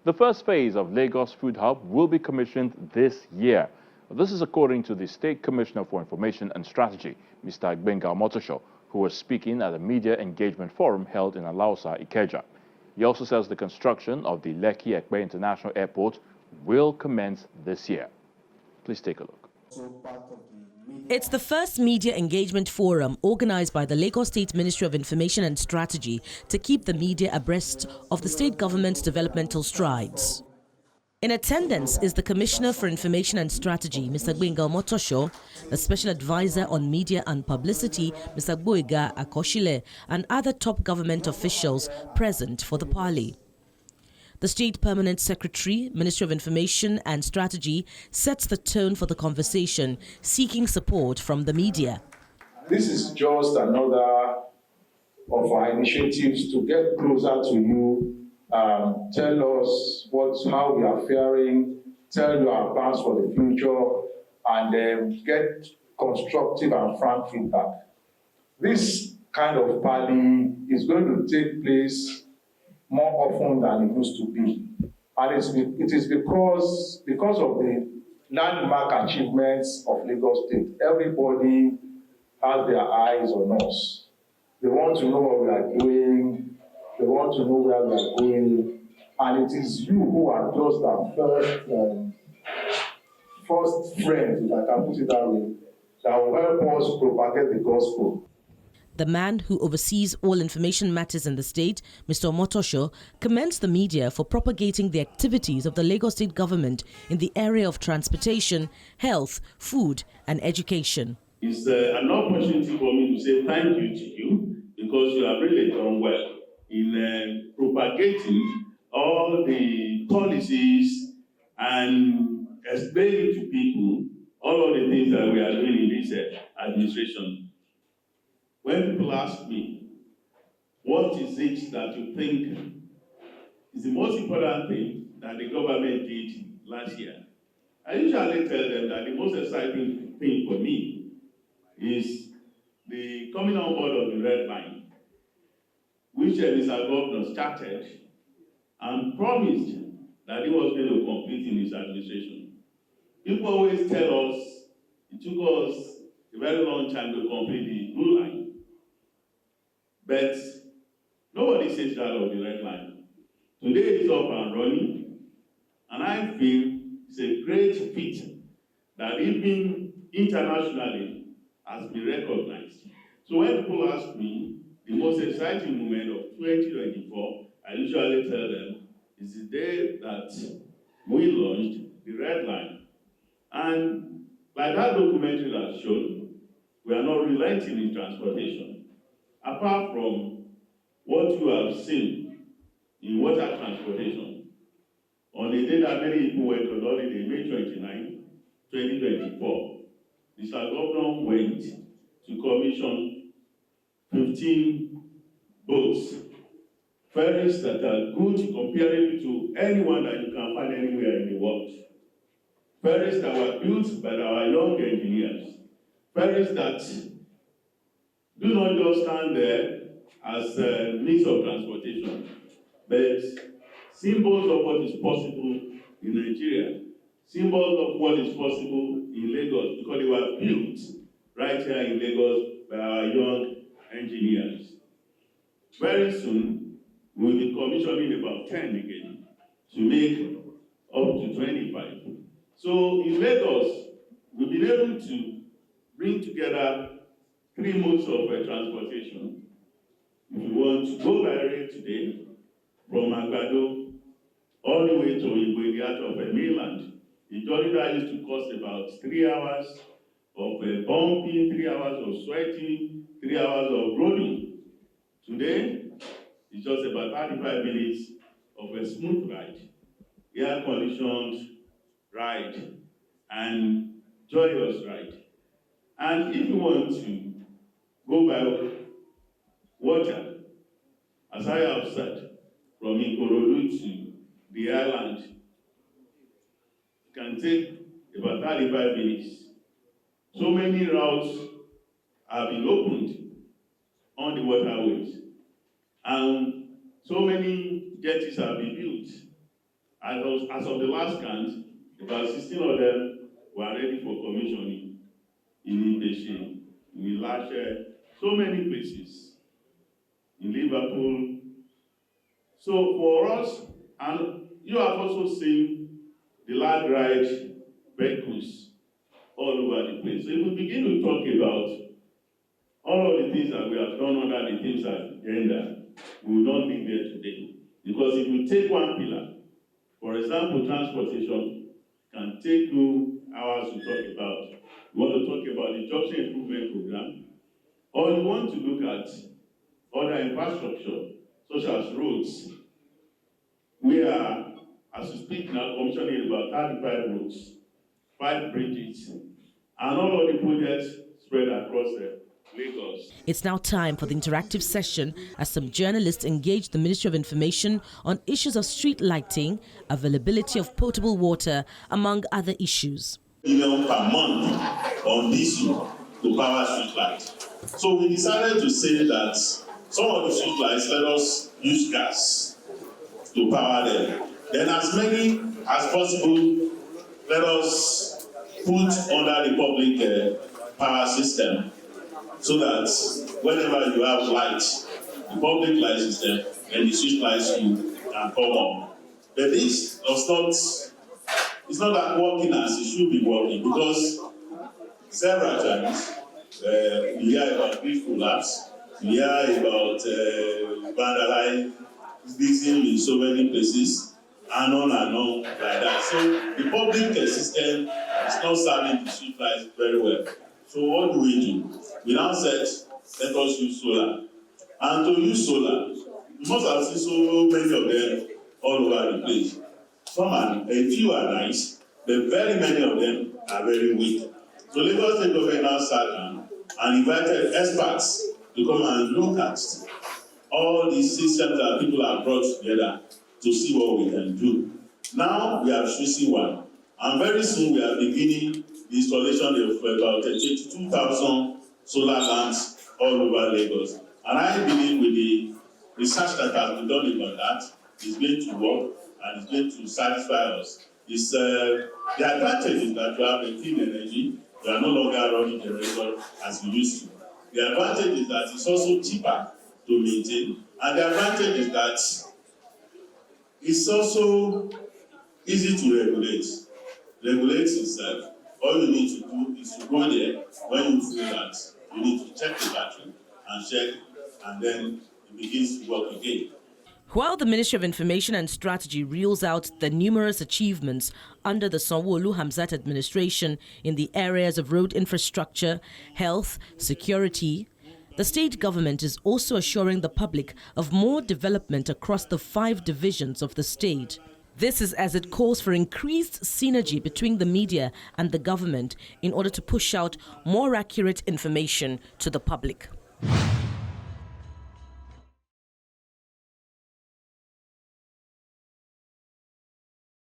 The first phase of Lagos Food Hub will be commissioned this year. This is according to the State Commissioner for Information and Strategy, Mr. Gbenga Omotosho, who was speaking at a media engagement forum held in Alausa, Ikeja. He also says the construction of the Lekki-Ekpe International Airport will commence this year. Please take a look. It's the first media engagement forum organized by the Lagos State Ministry of Information and Strategy to keep the media abreast of the state government's developmental strides. In attendance is the Commissioner for Information and Strategy, Mr. Gbenga Omotosho, the Special Advisor on Media and Publicity, Mr. Gboyega Akoshile, and other top government officials present for the parley. The State Permanent Secretary, Ministry of Information and Strategy, sets the tone for the conversation, seeking support from the media. This is just another of our initiatives to get closer to you, tell us how we are faring, tell you our plans for the future, and get constructive and frank feedback. This kind of parley is going to take place more often than it used to be. And it is because of the landmark achievements of Lagos State. Everybody has their eyes on us. They want to know what we are doing. They want to know where we are going. And it is you who are just our first friend, if I can put it that way, that will help us propagate the gospel. The man who oversees all information matters in the state, Mr. Omotosho, commends the media for propagating the activities of the Lagos State government in the area of transportation, health, food, and education. It's an opportunity for me to say thank you to you because you have really done well in propagating all the policies and explaining to people all of the things that we are doing in this administration. When people ask me, what is it that you think is the most important thing that the government did last year? I usually tell them that the most exciting thing for me is the coming on board of the Red Line, which Mr. Governor started and promised that he was going to complete in his administration. People always tell us it took us a very long time to complete the Blue Line. But nobody says that of the Red Line. Today it's up and running, and I feel it's a great feat that even internationally has been recognized. So when people ask me, the most exciting moment of 2024, I usually tell them, is the day that we launched the Red Line. And like that documentary has shown, we are not relenting in transportation. Apart from what you have seen in water transportation, on the day that many people went on holiday, May 29, 2024, Mr. Governor went to commission 15 boats, ferries that are good comparable to anyone that you can find anywhere in the world. Ferries that were built by our young engineers. Ferries that do not just stand there as a means of transportation, but symbols of what is possible in Nigeria, symbols of what is possible in Lagos, because they were built right here in Lagos by our young engineers. Very soon, we'll be commissioning about 10 again to make up to 25. So in Lagos, we've been able to bring together 3 modes of transportation. If you want to go by rail today, from Agbado all the way to Igbo in the heart of mainland, the journey that used to cost about 3 hours of bumping, 3 hours of sweating, 3 hours of rolling. Today, it's just about 35 minutes of a smooth ride, air-conditioned ride, and joyous ride. And if you want to go by water, as I have said, from Ikorodu to the island, it can take about 35 minutes. So many routes have been opened on the waterways, and so many jetties have been built. As of the last count, about 16 of them were ready for commissioning in Ideshe, in LASG, so many places, in Liverpool. So for us, and you have also seen the large ride vehicles all over the place. So if we begin to talk about all of the things that we have done under the things agenda, we will not live there today. Because if you take one pillar, for example, transportation can take you hours to talk about. You want to talk about the junction improvement program, or you want to look at other infrastructure, such as roads. We are, as we speak now, commissioning about 35 roads, 5 bridges, and all of the projects spread across Lagos. It's now time for the interactive session as some journalists engage the Ministry of Information on issues of street lighting, availability of potable water, among other issues. Million per month on this issue to power street lights. So we decided to say that some of the street lights, let us use gas to power them. Then as many as possible, let us put under the public power system, so that whenever you have light, the public light system, and the street lights can come on. But this does not, it's not that working as it should be working, because several times we hear about grid collapse, we hear about vandalism in so many places, and on like that. So the public system is not serving the street lights very well. So what do? We now said, let us use solar. And to use solar, you must have seen so many of them all over the place. Some are, a few are nice, but very many of them are very weak. So Lagos State Government now sat down and invited experts to come and look at all these systems that people have brought together to see what we can do. Now we are choosing one, and very soon we are beginning the installation of about 22,000 solar lamps all over Lagos. And I believe with the research that has been done about that, it's going to work and it's going to satisfy us. It's, the advantage is that you have a clean energy, you are no longer running generator as you used to. The advantage is that it's also cheaper to maintain, and the advantage is that it's also easy to regulate. Regulate itself. All you need to do is to go there when you feel that you need to check the battery and check, and then it begins to work again. While the Ministry of Information and Strategy reels out the numerous achievements under the Sanwo-Olu-Hamzat administration in the areas of road infrastructure, health, security, the state government is also assuring the public of more development across the 5 divisions of the state. This is as it calls for increased synergy between the media and the government in order to push out more accurate information to the public.